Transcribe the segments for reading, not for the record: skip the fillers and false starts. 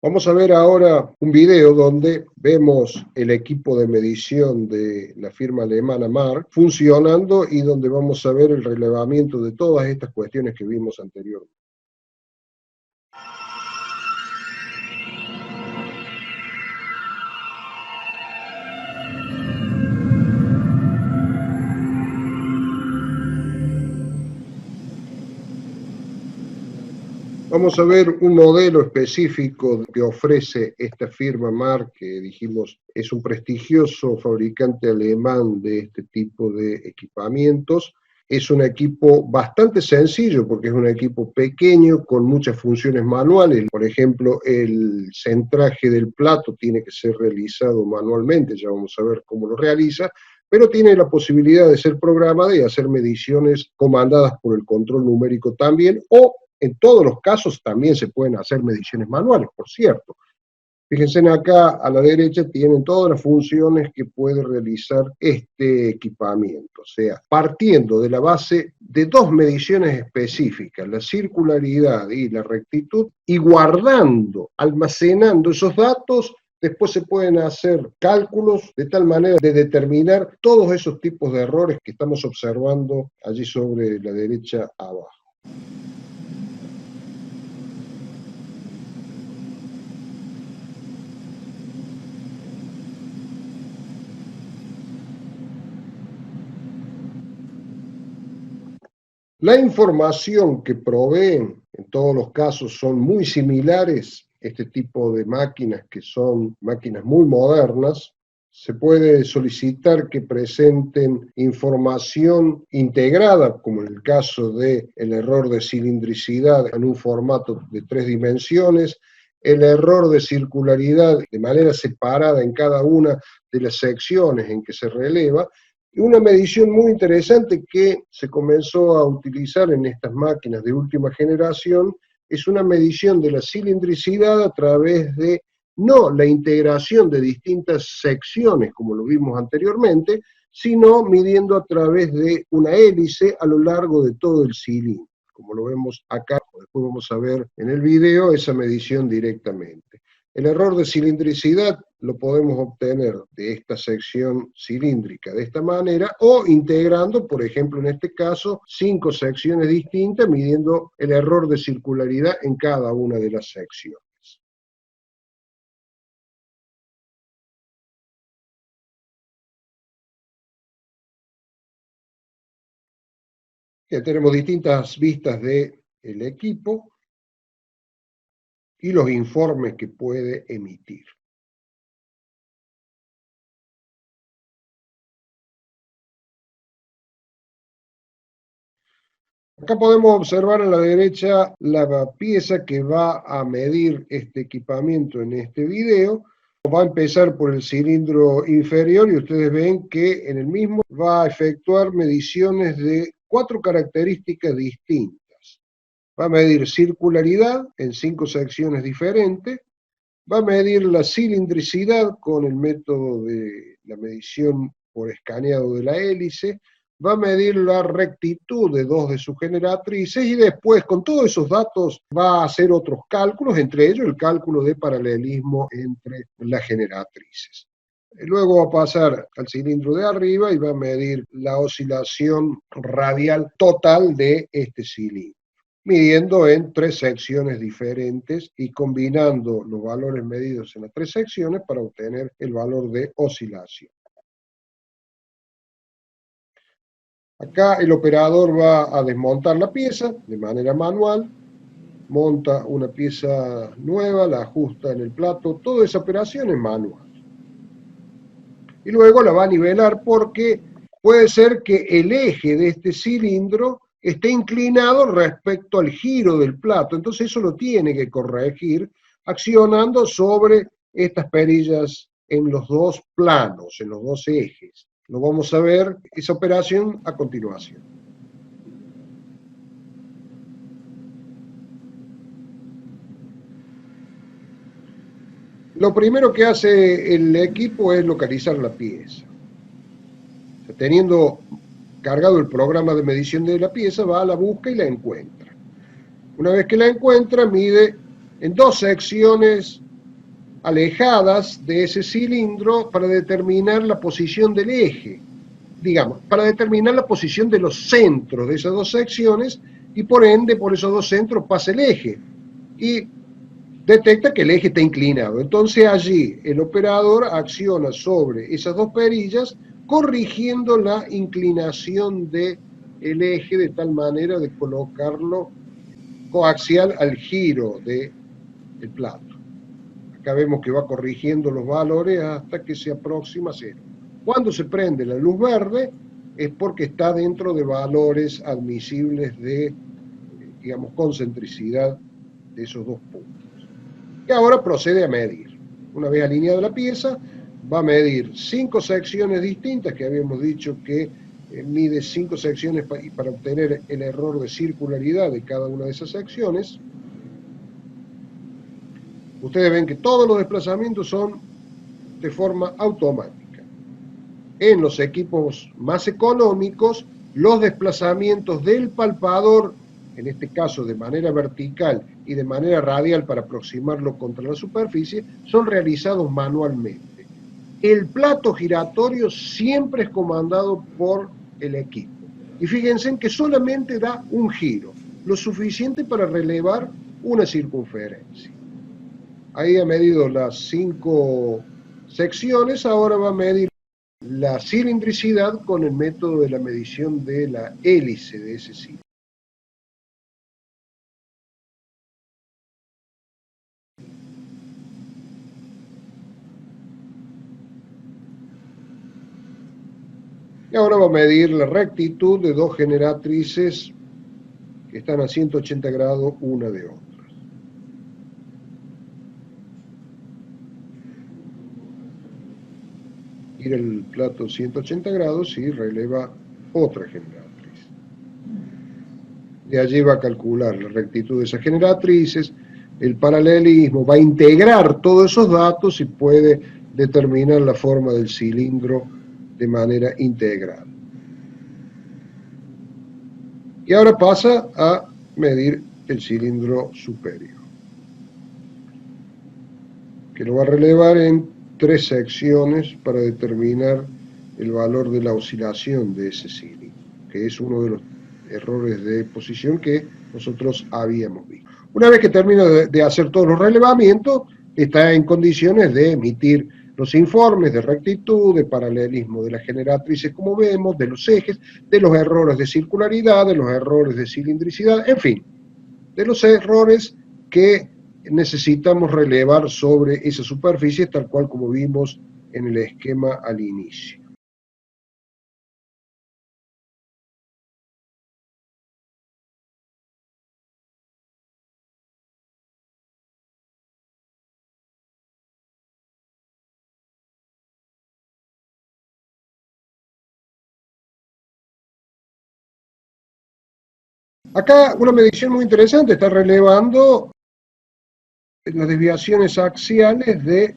Vamos a ver ahora un video donde vemos el equipo de medición de la firma alemana Mark funcionando y donde vamos a ver el relevamiento de todas estas cuestiones que vimos anteriormente. Vamos a ver un modelo específico que ofrece esta firma Mark, que dijimos es un prestigioso fabricante alemán de este tipo de equipamientos. Es un equipo bastante sencillo porque es un equipo pequeño con muchas funciones manuales. Por ejemplo, el centraje del plato tiene que ser realizado manualmente, ya vamos a ver cómo lo realiza, pero tiene la posibilidad de ser programada y hacer mediciones comandadas por el control numérico también, o en todos los casos también se pueden hacer mediciones manuales, por cierto. Fíjense acá a la derecha tienen todas las funciones que puede realizar este equipamiento. O sea, partiendo de la base de dos mediciones específicas, la circularidad y la rectitud, y guardando, almacenando esos datos, después se pueden hacer cálculos de tal manera de determinar todos esos tipos de errores que estamos observando allí sobre la derecha abajo. La información que proveen, en todos los casos son muy similares, este tipo de máquinas que son máquinas muy modernas. Se puede solicitar que presenten información integrada, como en el caso del error de cilindricidad en un formato de 3 dimensiones, el error de circularidad de manera separada en cada una de las secciones en que se releva. Y una medición muy interesante que se comenzó a utilizar en estas máquinas de última generación es una medición de la cilindricidad a través de no la integración de distintas secciones, como lo vimos anteriormente, sino midiendo a través de una hélice a lo largo de todo el cilindro. Como lo vemos acá, después vamos a ver en el video esa medición directamente. El error de cilindricidad lo podemos obtener de esta sección cilíndrica de esta manera, o integrando, por ejemplo, en este caso, 5 secciones distintas, midiendo el error de circularidad en cada una de las secciones. Ya tenemos distintas vistas del equipo y los informes que puede emitir. Acá podemos observar a la derecha la pieza que va a medir este equipamiento en este video. Va a empezar por el cilindro inferior y ustedes ven que en el mismo va a efectuar mediciones de 4 características distintas. Va a medir circularidad en 5 secciones diferentes, va a medir la cilindricidad con el método de la medición por escaneado de la hélice, va a medir la rectitud de 2 de sus generatrices y después con todos esos datos va a hacer otros cálculos, entre ellos el cálculo de paralelismo entre las generatrices. Luego va a pasar al cilindro de arriba y va a medir la oscilación radial total de este cilindro, midiendo en 3 secciones diferentes y combinando los valores medidos en las 3 secciones para obtener el valor de oscilación. Acá el operador va a desmontar la pieza de manera manual, monta una pieza nueva, la ajusta en el plato, toda esa operación es manual. Y luego la va a nivelar porque puede ser que el eje de este cilindro esté inclinado respecto al giro del plato, entonces eso lo tiene que corregir accionando sobre estas perillas en los 2 planos, en los 2 ejes. Lo vamos a ver esa operación a continuación. Lo primero que hace el equipo es localizar la pieza. Teniendo cargado el programa de medición de la pieza, va a la busca y la encuentra. Una vez que la encuentra, mide en 2 secciones alejadas de ese cilindro para determinar la posición del eje, digamos, para determinar la posición de los centros de esas dos secciones y por ende por esos dos centros pasa el eje y detecta que el eje está inclinado. Entonces allí el operador acciona sobre esas dos perillas corrigiendo la inclinación del eje de tal manera de colocarlo coaxial al giro del plato. Acá vemos que va corrigiendo los valores hasta que se aproxima a cero. Cuando se prende la luz verde es porque está dentro de valores admisibles de, digamos, concentricidad de esos dos puntos. Y ahora procede a medir. Una vez alineada la pieza, va a medir 5 secciones distintas, que habíamos dicho que mide 5 secciones para obtener el error de circularidad de cada una de esas secciones. Ustedes ven que todos los desplazamientos son de forma automática. En los equipos más económicos, los desplazamientos del palpador, en este caso de manera vertical y de manera radial para aproximarlo contra la superficie, son realizados manualmente. El plato giratorio siempre es comandado por el equipo. Y fíjense en que solamente da un giro, lo suficiente para relevar una circunferencia. Ahí ha medido las 5 secciones, ahora va a medir la cilindricidad con el método de la medición de la hélice de ese cilindro. Y ahora va a medir la rectitud de dos generatrices que están a 180 grados una de otra. Gira el plato 180 grados y releva otra generatriz. De allí va a calcular la rectitud de esas generatrices, el paralelismo, va a integrar todos esos datos y puede determinar la forma del cilindro de manera integral. Y ahora pasa a medir el cilindro superior, que lo va a relevar en 3 secciones para determinar el valor de la oscilación de ese cilindro, que es uno de los errores de posición que nosotros habíamos visto. Una vez que termina de hacer todos los relevamientos, está en condiciones de emitir los informes de rectitud, de paralelismo de las generatrices, como vemos, de los ejes, de los errores de circularidad, de los errores de cilindricidad, en fin, de los errores que necesitamos relevar sobre esa superficie, tal cual como vimos en el esquema al inicio. Acá una medición muy interesante está relevando las desviaciones axiales de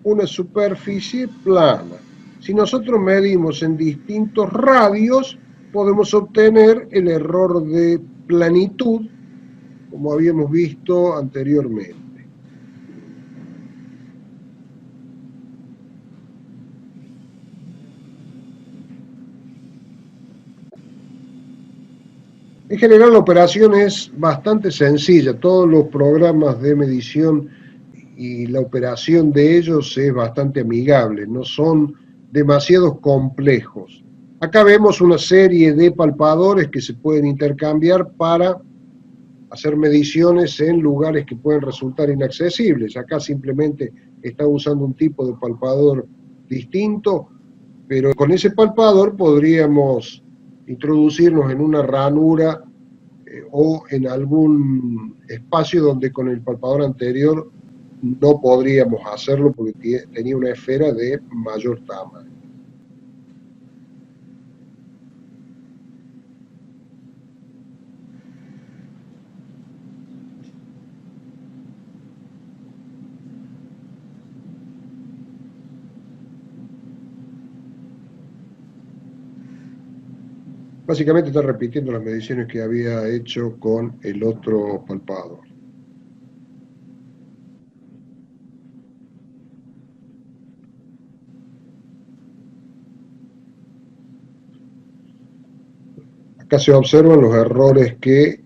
una superficie plana. Si nosotros medimos en distintos radios, podemos obtener el error de planitud, como habíamos visto anteriormente. En general la operación es bastante sencilla, todos los programas de medición y la operación de ellos es bastante amigable, no son demasiado complejos. Acá vemos una serie de palpadores que se pueden intercambiar para hacer mediciones en lugares que pueden resultar inaccesibles. Acá simplemente está usando un tipo de palpador distinto, pero con ese palpador podríamos introducirnos en una ranura o en algún espacio donde con el palpador anterior no podríamos hacerlo porque tenía una esfera de mayor tamaño. Básicamente está repitiendo las mediciones que había hecho con el otro palpador. Acá se observan los errores que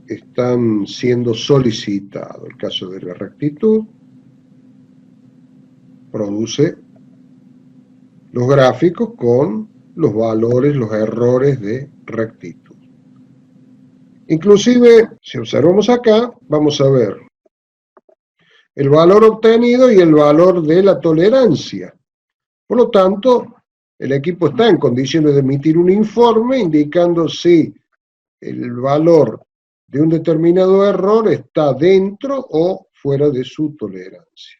están siendo solicitados. El caso de la rectitud produce los gráficos con los valores, los errores de rectitud. Inclusive, si observamos acá, vamos a ver el valor obtenido y el valor de la tolerancia. Por lo tanto, el equipo está en condiciones de emitir un informe indicando si el valor de un determinado error está dentro o fuera de su tolerancia,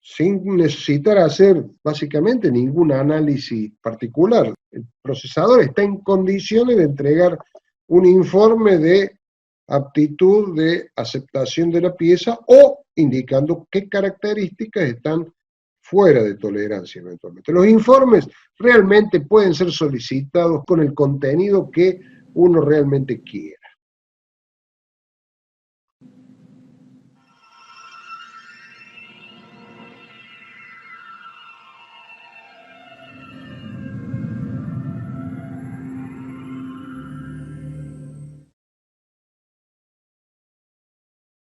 sin necesitar hacer básicamente ningún análisis particular. El procesador está en condiciones de entregar un informe de aptitud de aceptación de la pieza o indicando qué características están fuera de tolerancia eventualmente. Los informes realmente pueden ser solicitados con el contenido que uno realmente quiere.